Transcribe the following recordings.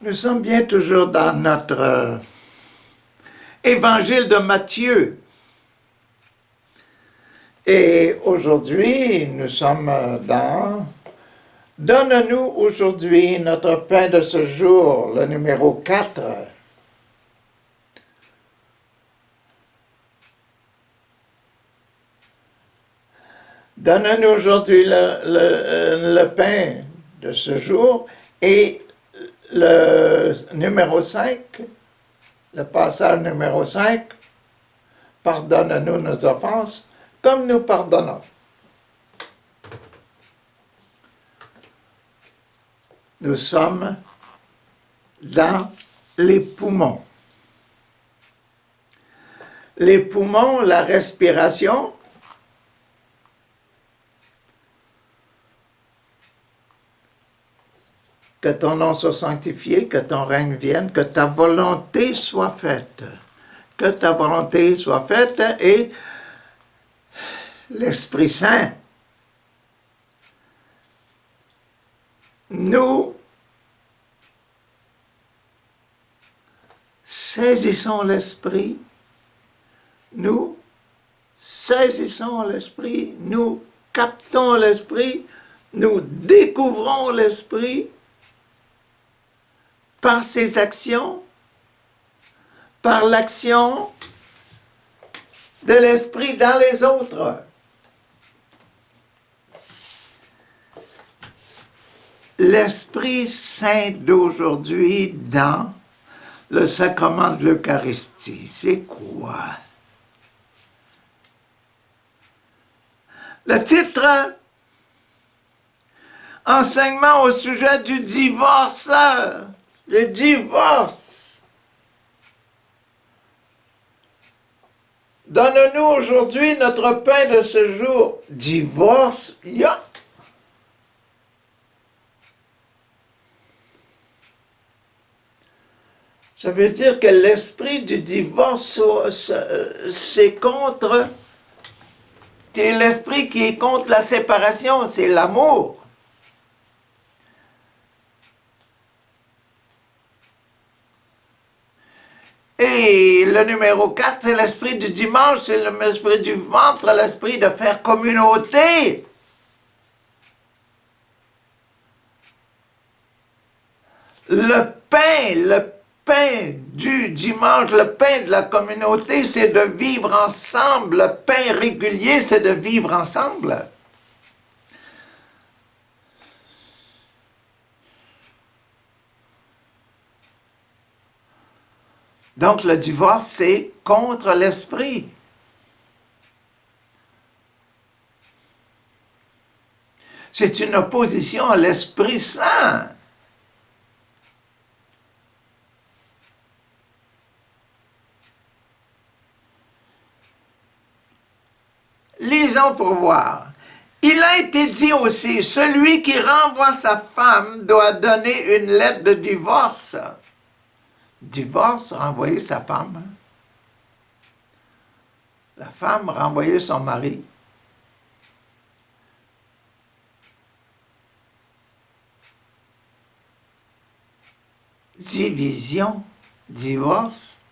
Nous sommes bien toujours dans notre évangile de Matthieu. Et aujourd'hui, nous sommes dans « Donne-nous aujourd'hui notre pain de ce jour », le numéro 4. Donne-nous aujourd'hui le pain de ce jour et le numéro 5, le passage numéro 5, pardonne-nous nos offenses comme nous pardonnons. Nous sommes dans les poumons. Les poumons, la respiration, que ton nom soit sanctifié, que ton règne vienne, que ta volonté soit faite. Que ta volonté soit faite et l'Esprit Saint nous saisissons l'Esprit, nous saisissons l'Esprit, nous captons l'Esprit, nous découvrons l'Esprit par ses actions, par l'action de l'Esprit dans les autres. L'Esprit Saint d'aujourd'hui dans le sacrement de l'Eucharistie, c'est quoi? Le titre, enseignement au sujet du divorce. Le divorce. Donne-nous aujourd'hui notre pain de ce jour. Divorce, il y a. Ça veut dire que l'esprit du divorce, c'est contre. C'est l'esprit qui est contre la séparation, c'est l'amour. Et le numéro 4, c'est l'esprit du dimanche, c'est l'esprit du ventre, l'esprit de faire communauté. Le pain du dimanche, le pain de la communauté, c'est de vivre ensemble. Le pain régulier, c'est de vivre ensemble. Donc, le divorce, c'est contre l'esprit. C'est une opposition à l'Esprit Saint. Lisons pour voir. Il a été dit aussi, celui qui renvoie sa femme doit donner une lettre de divorce. Divorce, renvoyer sa femme. La femme, renvoyer son mari. Division, divorce,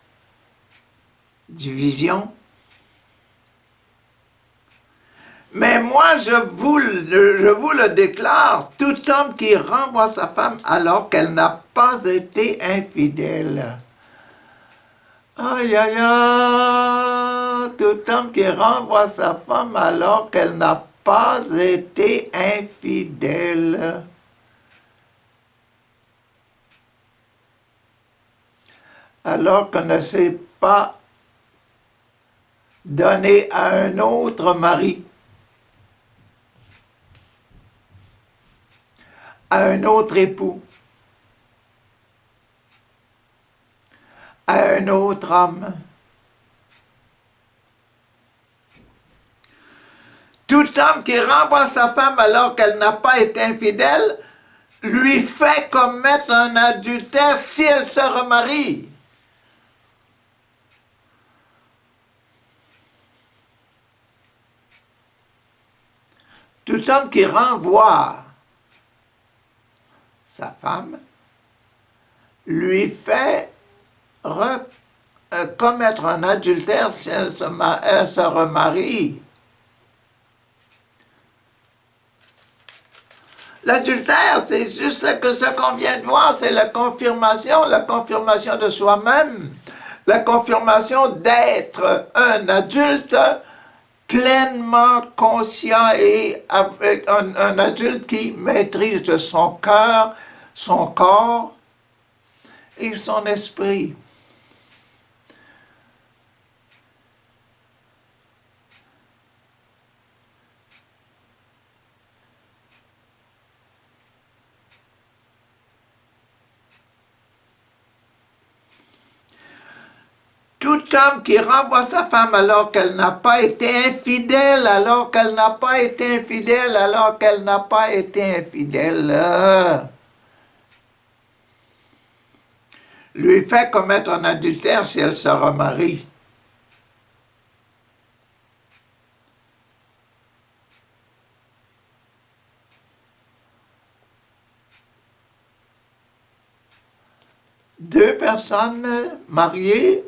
division. Mais moi, je vous le déclare, tout homme qui renvoie sa femme alors qu'elle n'a pas été infidèle. Aïe, aïe, aïe, tout homme qui renvoie sa femme alors qu'elle n'a pas été infidèle. Alors qu'on ne s'est pas donné à un autre mari. À un autre époux, à un autre homme. Tout homme qui renvoie sa femme alors qu'elle n'a pas été infidèle, lui fait commettre un adultère si elle se remarie. Tout homme qui renvoie sa femme lui fait commettre un adultère si elle se remarie. L'adultère, c'est juste ce qu'on vient de voir, c'est la confirmation de soi-même, la confirmation d'être un adulte pleinement conscient et avec un adulte qui maîtrise son cœur, son corps et son esprit. Tout homme qui renvoie sa femme alors qu'elle n'a pas été infidèle, lui fait commettre un adultère si elle se remarie. Deux personnes mariées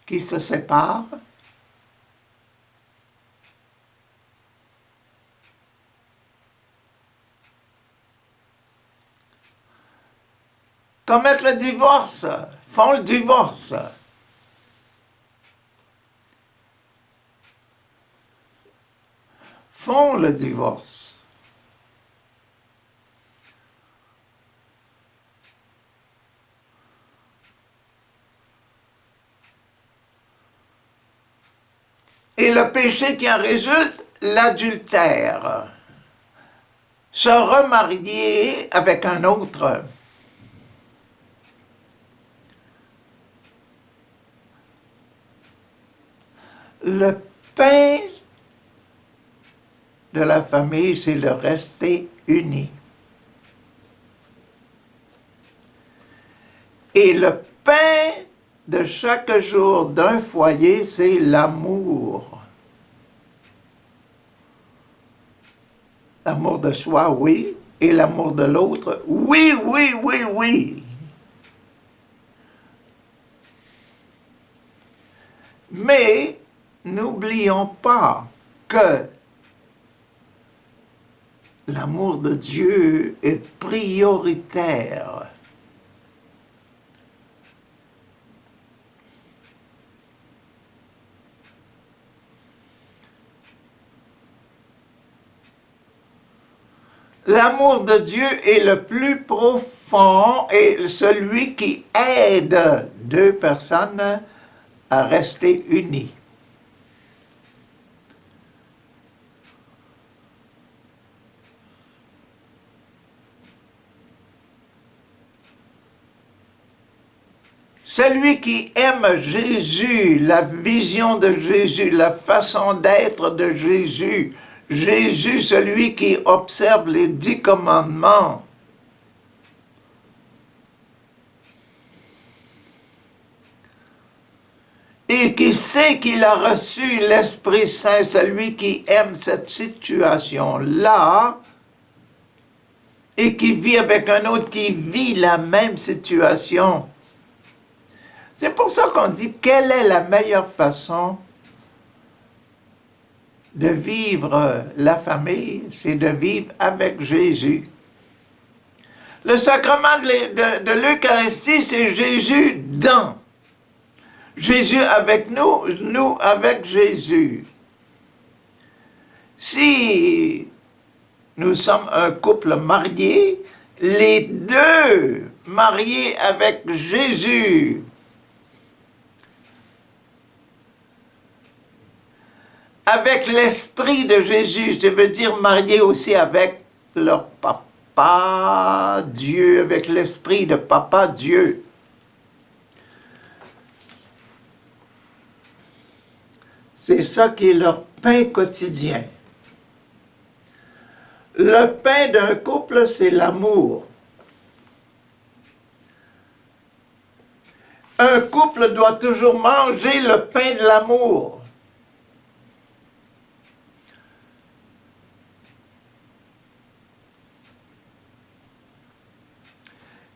qui se séparent, commettent le divorce, font le divorce. Font le divorce. Et le péché qui en résulte, l'adultère. Se remarier avec un autre. Le pain de la famille, c'est de rester unis. Et le pain de chaque jour d'un foyer, c'est l'amour. L'amour de soi, oui, et l'amour de l'autre, oui, oui, oui, oui. Mais n'oublions pas que l'amour de Dieu est prioritaire. L'amour de Dieu est le plus profond et celui qui aide deux personnes à rester unies. Celui qui aime Jésus, la vision de Jésus, la façon d'être de Jésus, Jésus, celui qui observe les 10 commandements, et qui sait qu'il a reçu l'Esprit Saint, celui qui aime cette situation-là, et qui vit avec un autre qui vit la même situation. C'est pour ça qu'on dit, quelle est la meilleure façon de vivre la famille? C'est de vivre avec Jésus. Le sacrement de l'Eucharistie, c'est Jésus dans. Jésus avec nous, nous avec Jésus. Si nous sommes un couple marié, les deux mariés avec Jésus, avec l'Esprit de Jésus, je veux dire mariés aussi avec leur Papa Dieu, avec l'Esprit de Papa Dieu. C'est ça qui est leur pain quotidien. Le pain d'un couple, c'est l'amour. Un couple doit toujours manger le pain de l'amour.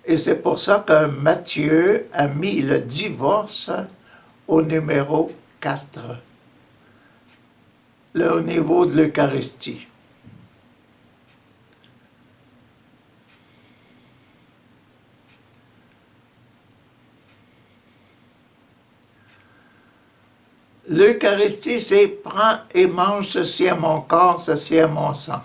Et c'est pour ça que Matthieu a mis le divorce au numéro 4, au niveau de l'Eucharistie. L'Eucharistie, c'est « prends et mange, ceci est mon corps, ceci est mon sang ».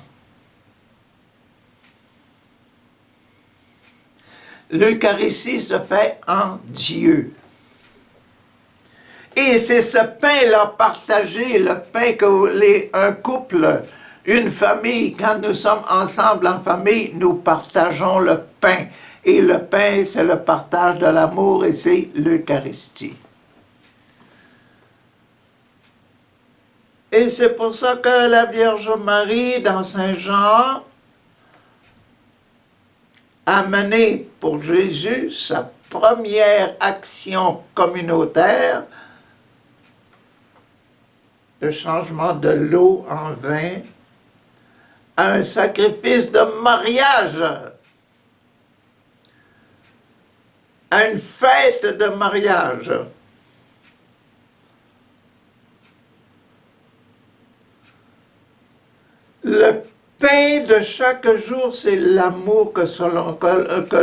L'Eucharistie se fait en Dieu. Et c'est ce pain-là partagé, le pain que un couple, une famille, quand nous sommes ensemble en famille, nous partageons le pain. Et le pain, c'est le partage de l'amour et c'est l'Eucharistie. Et c'est pour ça que la Vierge Marie, dans Saint Jean, a mené pour Jésus sa première action communautaire, le changement de l'eau en vin, à un sacrifice de mariage, à une fête de mariage. Le pain de chaque jour, c'est l'amour que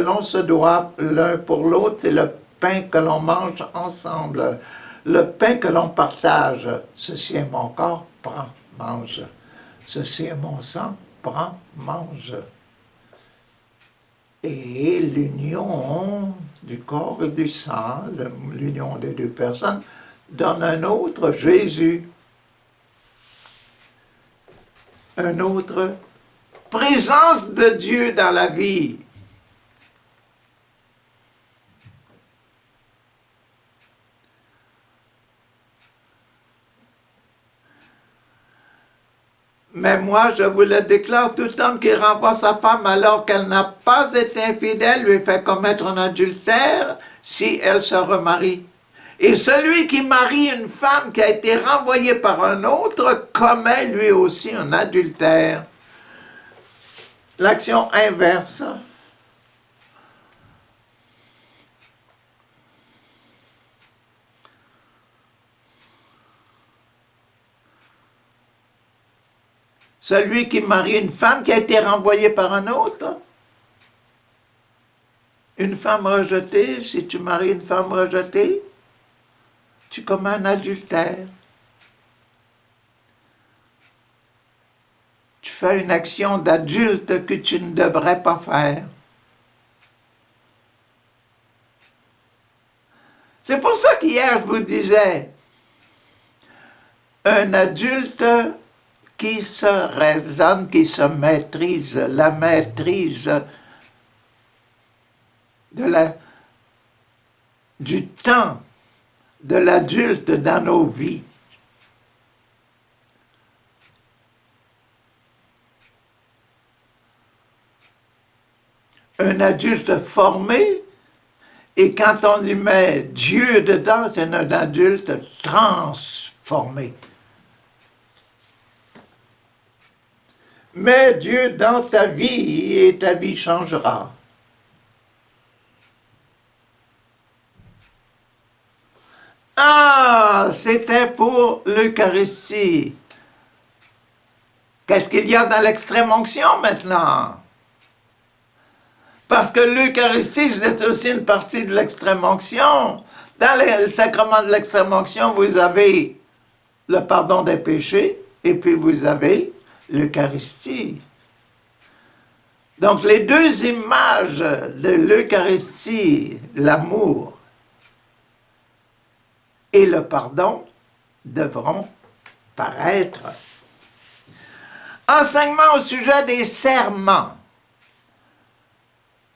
l'on se doit l'un pour l'autre, c'est le pain que l'on mange ensemble, le pain que l'on partage. Ceci est mon corps, prends, mange. Ceci est mon sang, prends, mange. Et l'union du corps et du sang, l'union des deux personnes, donne un autre Jésus. Une autre présence de Dieu dans la vie. Mais moi, je vous le déclare, tout homme qui renvoie sa femme alors qu'elle n'a pas été infidèle lui fait commettre un adultère si elle se remarie. Et celui qui marie une femme qui a été renvoyée par un autre commet lui aussi un adultère. L'action inverse. Celui qui marie une femme qui a été renvoyée par un autre. Une femme rejetée, si tu maries une femme rejetée, tu commets un adultère. Tu fais une action d'adulte que tu ne devrais pas faire. C'est pour ça qu'hier, je vous disais, un adulte qui se raisonne, qui se maîtrise, la maîtrise du temps de l'adulte dans nos vies. Un adulte formé, et quand on y met Dieu dedans, c'est un adulte transformé. Mets Dieu dans ta vie et ta vie changera. Ah, c'était pour l'Eucharistie. Qu'est-ce qu'il y a dans l'extrême-onction maintenant? Parce que l'Eucharistie, c'est aussi une partie de l'extrême-onction. Dans le sacrement de l'extrême-onction, vous avez le pardon des péchés, et puis vous avez l'Eucharistie. Donc les deux images de l'Eucharistie, l'amour et le pardon, devront paraître. Enseignement au sujet des serments.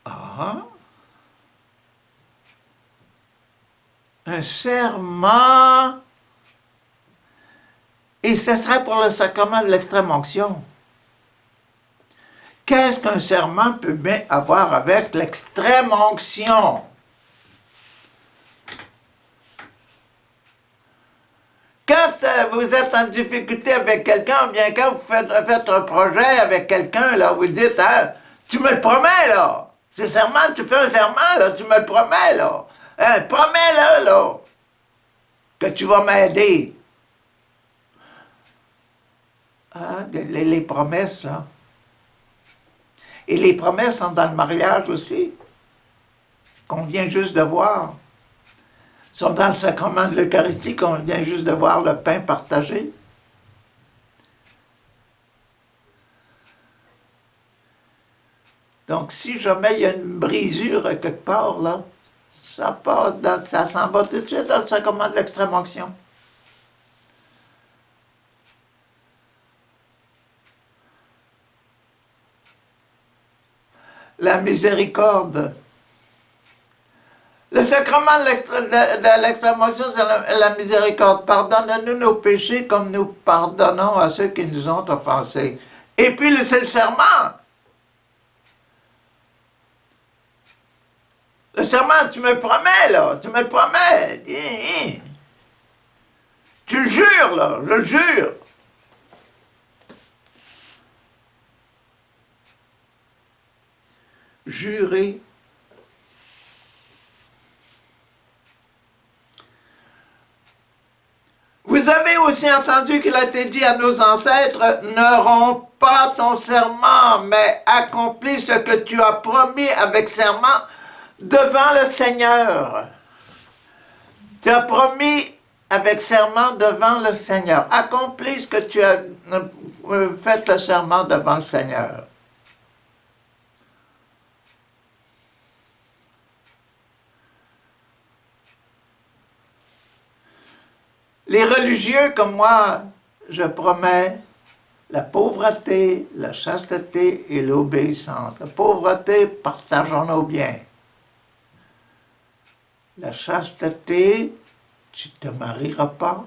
Ah, un serment, et ce serait pour le sacrement de l'extrême-onction. Qu'est-ce qu'un serment peut bien avoir avec l'extrême-onction? Quand vous êtes en difficulté avec quelqu'un, ou bien quand vous faites un projet avec quelqu'un, là, vous dites, ah, tu me le promets, là, C'est serment, tu fais un serment, là, tu me le promets, là. Hein, promets-le, là, que tu vas m'aider. Ah, les promesses, là. Et les promesses sont dans le mariage aussi, qu'on vient juste de voir. Sont dans le sacrement de l'Eucharistie, qu'on vient juste de voir le pain partagé. Donc, si jamais il y a une brisure quelque part, là, ça passe, ça s'en va tout de suite dans le sacrement de l'extrême-onction. La miséricorde. Le sacrement de l'extrême-onction, c'est la miséricorde. Pardonne-nous nos péchés comme nous pardonnons à ceux qui nous ont offensés. Et puis, c'est le serment. Le serment, tu me promets, là. Tu me promets. Tu le jures, là. Je le jure. Jurer. Vous avez aussi entendu qu'il a été dit à nos ancêtres, ne romps pas ton serment, mais accomplis ce que tu as promis avec serment devant le Seigneur. Tu as promis avec serment devant le Seigneur. Accomplis ce que tu as fait le serment devant le Seigneur. Les religieux comme moi, je promets la pauvreté, la chasteté et l'obéissance. La pauvreté, partageons nos biens. La chasteté, tu ne te marieras pas.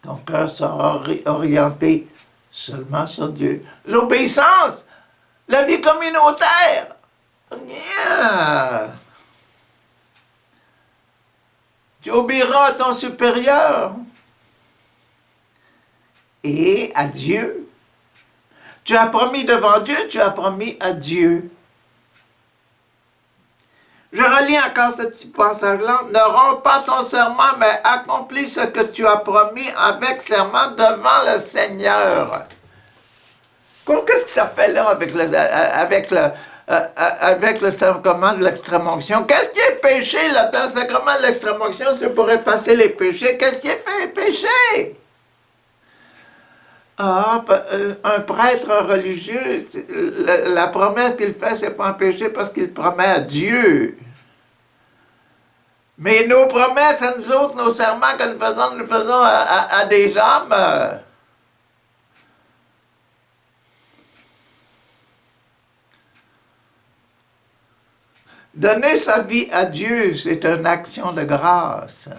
Ton cœur sera orienté seulement sur Dieu. L'obéissance, la vie communautaire. Yeah. Tu obéiras à ton supérieur et à Dieu. Tu as promis devant Dieu, tu as promis à Dieu. Je relis encore ce petit passage-là. Ne romps pas ton serment, mais accomplis ce que tu as promis avec serment devant le Seigneur. Qu'est-ce que ça fait là avec le sacrement de l'extrême-onction? Qu'est-ce qui est péché là dans le sacrement de l'extrême-onction? C'est pour effacer les péchés. Qu'est-ce qui est fait péché? Ah, un prêtre religieux, la promesse qu'il fait, c'est pas un péché parce qu'il promet à Dieu. Mais nos promesses à nous autres, nos serments que nous faisons à des hommes. Donner sa vie à Dieu, c'est une action de grâce.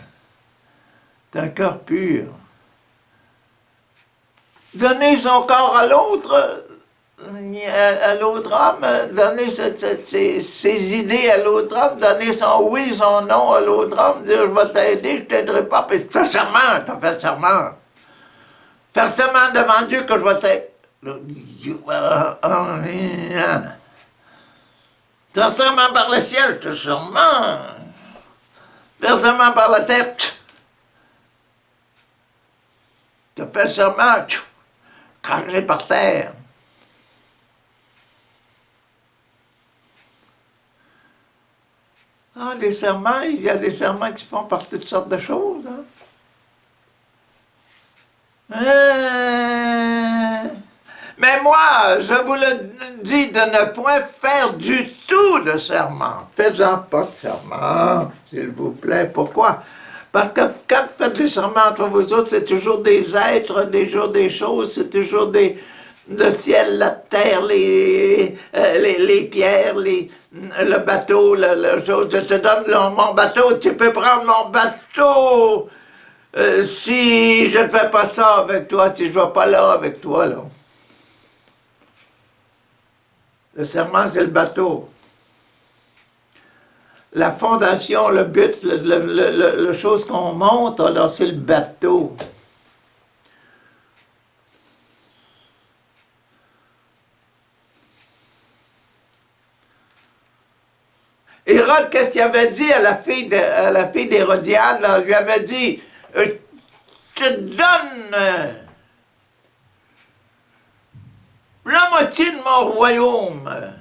C'est un cœur pur. Donner son corps à l'autre homme, donner ses idées à l'autre homme, donner son oui, son non à l'autre homme, dire je vais t'aider, je t'aiderai pas, puis c'est un serment, t'as fait le serment. Faire serment devant Dieu que je vais t'aider. C'est un serment par le ciel, c'est un serment. Faire serment par la tête. Tu as fait le serment, craché par terre. Ah, les serments, il y a des serments qui se font par toutes sortes de choses. Mais moi, je vous le dis de ne point faire du tout de serment. Faites-en pas de serment, s'il vous plaît. Pourquoi? Parce que quand vous faites des serments entre vous autres, c'est toujours des êtres, des choses, c'est toujours le ciel, la terre, les pierres, le bateau, la chose. Je te donne mon bateau, tu peux prendre mon bateau. Si je ne fais pas ça avec toi, si je ne vais pas là avec toi, là. Le serment, c'est le bateau. La fondation, le but, le chose qu'on monte, alors c'est le bateau. Hérode, qu'est-ce qu'il avait dit à la fille d'Hérodiade? Il lui avait dit, je te donne la moitié de mon royaume.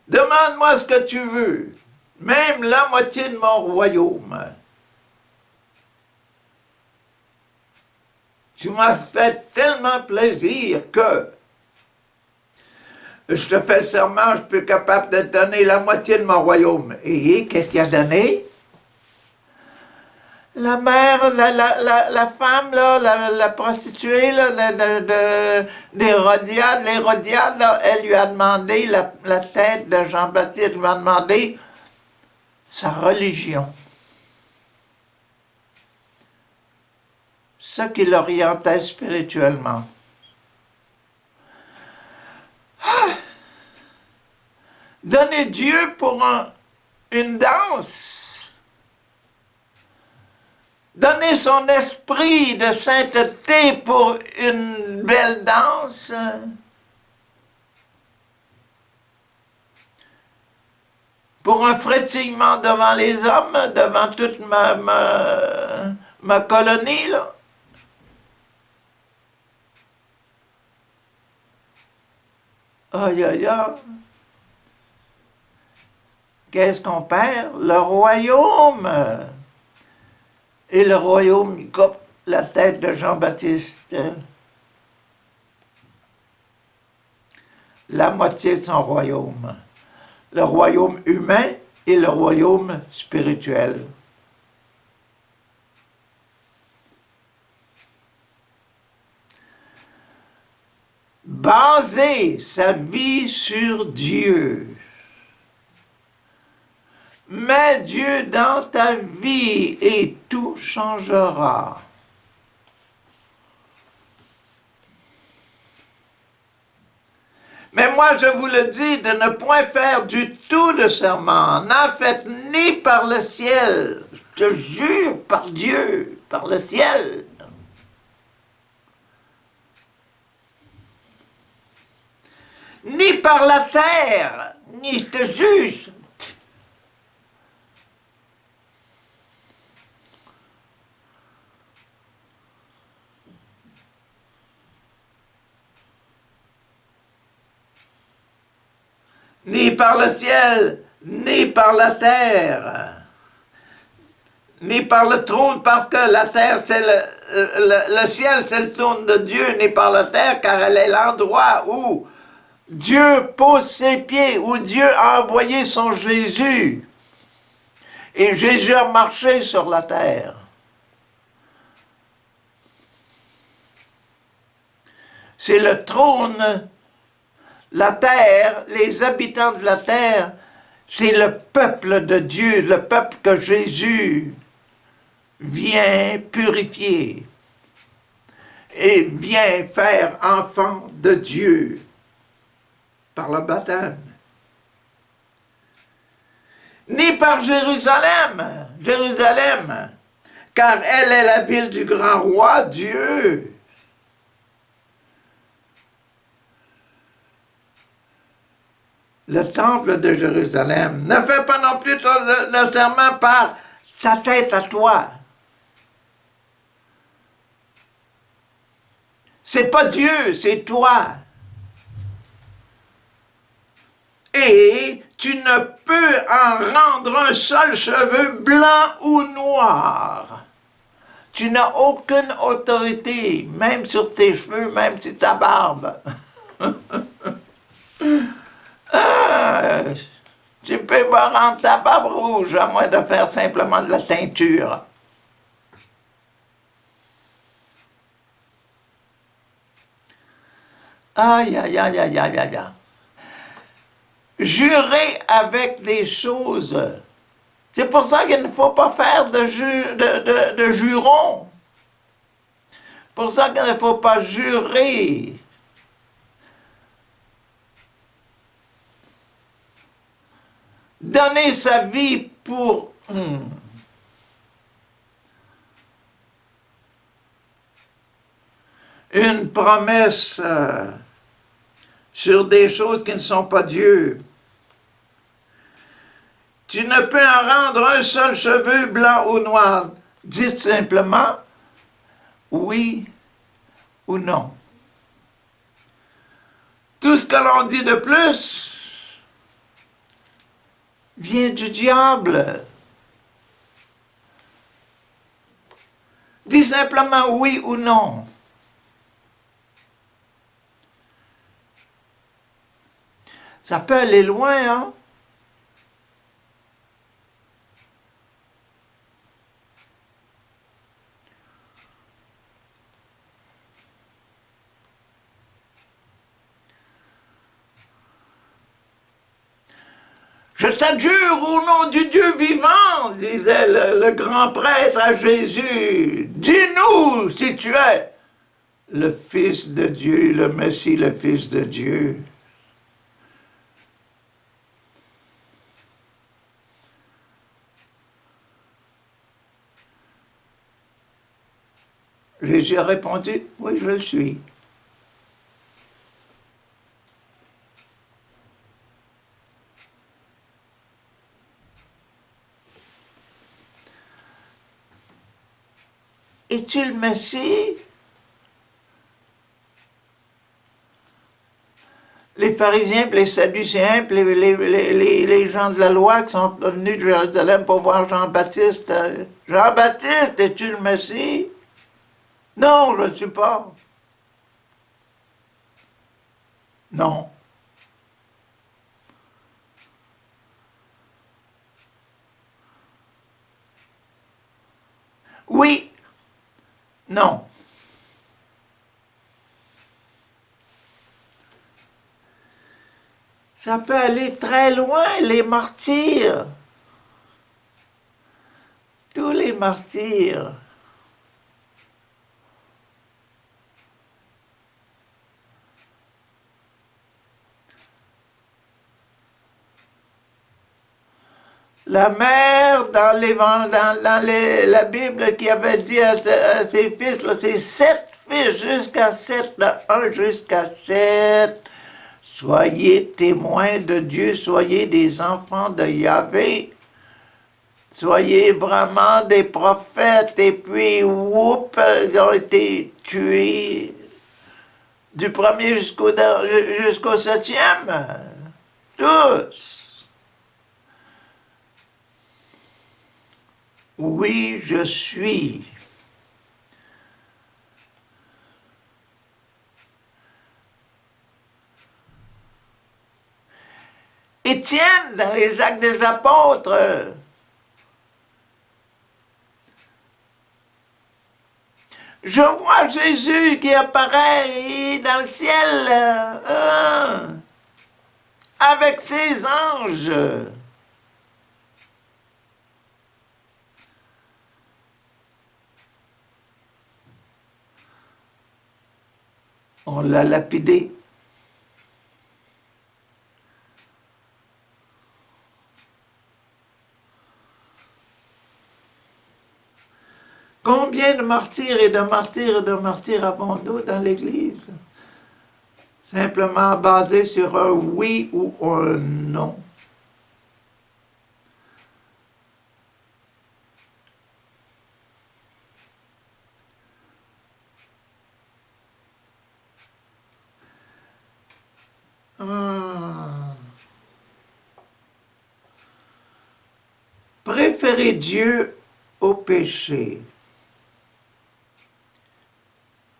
Demande-moi ce que tu veux, même la moitié de mon royaume. Tu m'as fait tellement plaisir que je te fais le serment, je suis capable de te donner la moitié de mon royaume. Et qu'est-ce qu'il a donné? La mère, la femme, là, la prostituée d'Hérodiade, l'Hérodiade, elle lui a demandé, la tête de Jean-Baptiste lui a demandé sa religion. Ce qui l'orientait spirituellement. Donner Dieu pour une danse. Donner son esprit de sainteté pour une belle danse. Pour un frétillement devant les hommes, devant toute ma colonie, là. Aïe, aïe, aïe. Qu'est-ce qu'on perd? Le royaume. Et le royaume, il coupe la tête de Jean-Baptiste. La moitié de son royaume. Le royaume humain et le royaume spirituel. Baser sa vie sur Dieu. Mets Dieu dans ta vie et tout changera. Mais moi, je vous le dis, de ne point faire du tout de serment. N'en faites ni par le ciel. Je te jure, par Dieu, par le ciel. Ni par la terre, ni je te juge. Ni par le ciel, ni par la terre, ni par le trône, parce que la terre, c'est le ciel, c'est le trône de Dieu, ni par la terre, car elle est l'endroit où Dieu pose ses pieds, où Dieu a envoyé son Jésus. Et Jésus a marché sur la terre. C'est le trône. La terre, les habitants de la terre, c'est le peuple de Dieu, le peuple que Jésus vient purifier et vient faire enfant de Dieu par le baptême. Ni par Jérusalem, car elle est la ville du grand roi Dieu. Le temple de Jérusalem. Ne fais pas non plus le serment par ta tête à toi. C'est pas Dieu, c'est toi. Et tu ne peux en rendre un seul cheveu blanc ou noir. Tu n'as aucune autorité, même sur tes cheveux, même sur ta barbe. Tu peux pas rendre ta barbe rouge, à moins de faire simplement de la teinture. Aïe, aïe, aïe, aïe, aïe, aïe. Jurer avec des choses. C'est pour ça qu'il ne faut pas faire de jurons. C'est pour ça qu'il ne faut pas jurer. Donner sa vie pour une promesse sur des choses qui ne sont pas Dieu. Tu ne peux en rendre un seul cheveu blanc ou noir. Dites simplement oui ou non. Tout ce que l'on dit de plus vient du diable. Dis simplement oui ou non. Ça peut aller loin, hein? Je t'adjure au nom du Dieu vivant, disait le grand prêtre à Jésus. Dis-nous si tu es le Fils de Dieu, le Messie, le Fils de Dieu. Jésus a répondu, oui, je le suis. Es-tu le Messie? Les pharisiens, puis les sadducéens, puis les gens de la loi qui sont venus de Jérusalem pour voir Jean-Baptiste. Jean-Baptiste, es-tu le Messie? Non, je ne suis pas. Non. Oui. Non. Ça peut aller très loin, les martyrs. Tous les martyrs. La mère dans la Bible qui avait dit à ses fils, là, c'est 7 fils jusqu'à 7, là, 1 jusqu'à 7. Soyez témoins de Dieu, soyez des enfants de Yahvé. Soyez vraiment des prophètes. Et puis, whoop, ils ont été tués du premier jusqu'au 7e. Tous. Oui, je suis. Étienne, dans les Actes des Apôtres, je vois Jésus qui apparaît dans le ciel avec ses anges. On l'a lapidé. Combien de martyrs et de martyrs et de martyrs avons-nous dans l'Église? Simplement basé sur un oui ou un non. Préférer Dieu au péché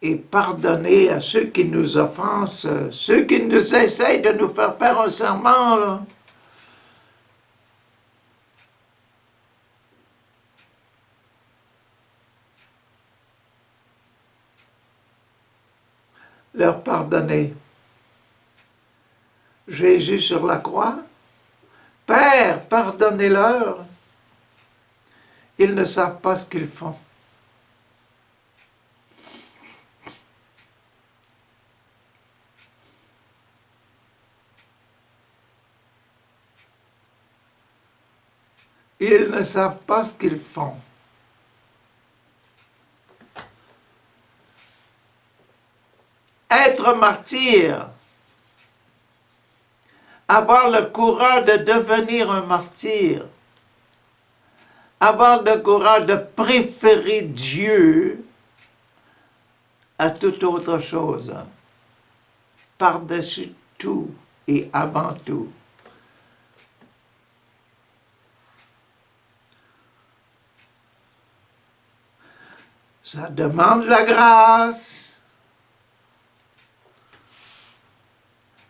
et pardonner à ceux qui nous offensent, ceux qui nous essayent de nous faire faire un serment, là. Leur pardonner. Jésus sur la croix, Père, pardonnez-leur, ils ne savent pas ce qu'ils font. Ils ne savent pas ce qu'ils font. Être martyr, avoir le courage de devenir un martyr, avoir le courage de préférer Dieu à toute autre chose, par-dessus tout et avant tout. Ça demande la grâce,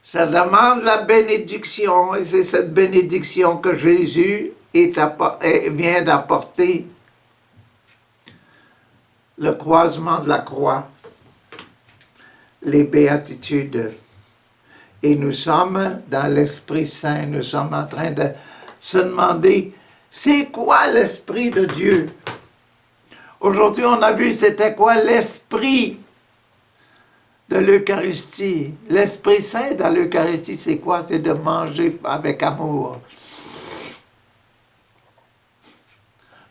ça demande la bénédiction, et c'est cette bénédiction que Jésus vient d'apporter, le croisement de la croix, les béatitudes. Et nous sommes dans l'Esprit Saint, nous sommes en train de se demander, c'est quoi l'Esprit de Dieu? Aujourd'hui, on a vu c'était quoi l'Esprit de l'Eucharistie. L'Esprit Saint dans l'Eucharistie, c'est quoi? C'est de manger avec amour.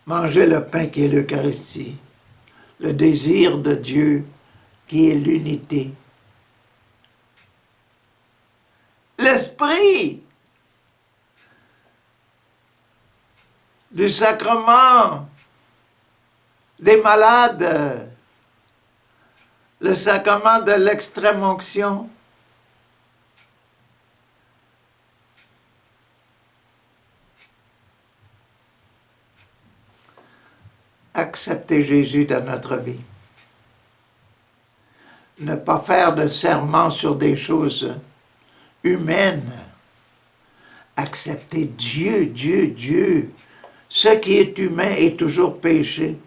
Manger le pain qui est l'Eucharistie. Le désir de Dieu qui est l'unité. L'Esprit du sacrement des malades, le sacrement de l'extrême-onction. Accepter Jésus dans notre vie. Ne pas faire de serment sur des choses humaines. Accepter Dieu, Dieu, Dieu. Ce qui est humain est toujours péché.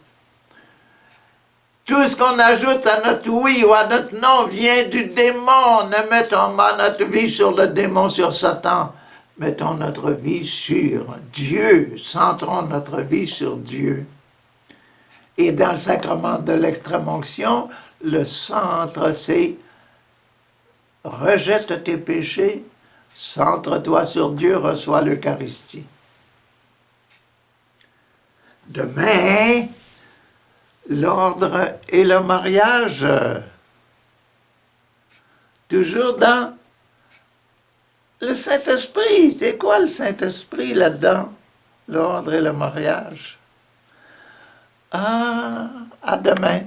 Tout ce qu'on ajoute à notre oui ou à notre non vient du démon. Ne mettons pas notre vie sur le démon, sur Satan. Mettons notre vie sur Dieu. Centrons notre vie sur Dieu. Et dans le sacrement de l'extrême-onction, le centre, c'est rejette tes péchés, centre-toi sur Dieu, reçois l'Eucharistie. Demain, l'ordre et le mariage. Toujours dans le Saint-Esprit. C'est quoi le Saint-Esprit là-dedans? L'ordre et le mariage. Ah, à demain.